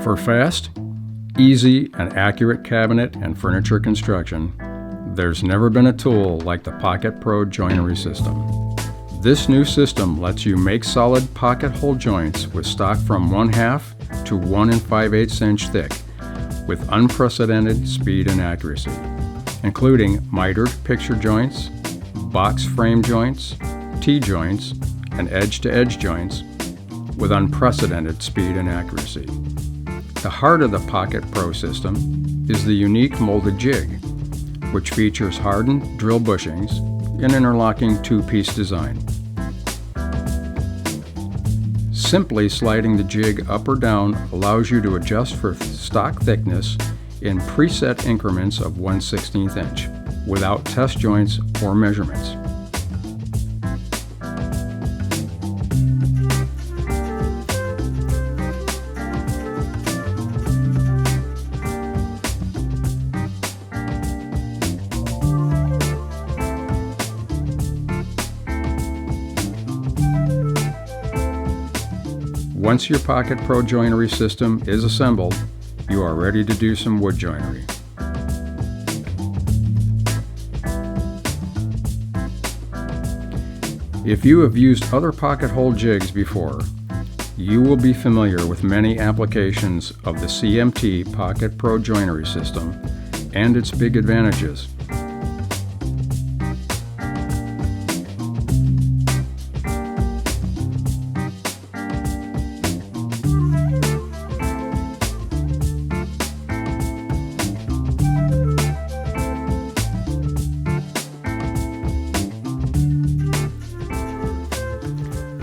For fast, easy, and accurate cabinet and furniture construction, there's never been a tool like the Pocket Pro Joinery system. This new system lets you make solid pocket hole joints with stock from 1/2 to 1 5/8 inch thick with unprecedented speed and accuracy, including mitered picture joints, box frame joints, T-joints, and edge-to-edge joints with unprecedented speed and accuracy. The heart of the Pocket Pro system is the unique molded jig, which features hardened drill bushings in interlocking two-piece design. Simply sliding the jig up or down allows you to adjust for stock thickness in preset increments of 1/16 inch without test joints or measurements. Once your Pocket Pro Joinery system is assembled, you are ready to do some wood joinery. If you have used other pocket hole jigs before, you will be familiar with many applications of the CMT Pocket Pro Joinery system and its big advantages.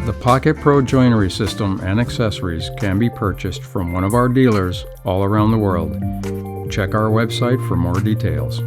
The Pocket Pro Joinery system and accessories can be purchased from one of our dealers all around the world. Check our website for more details.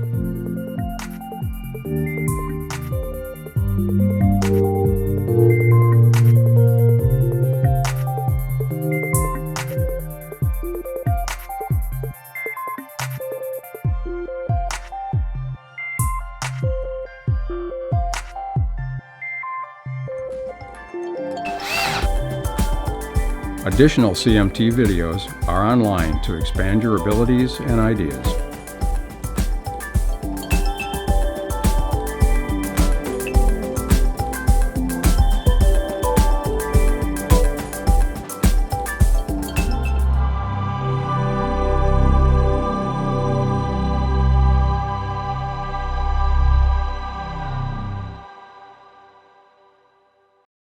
Additional CMT videos are online to expand your abilities and ideas.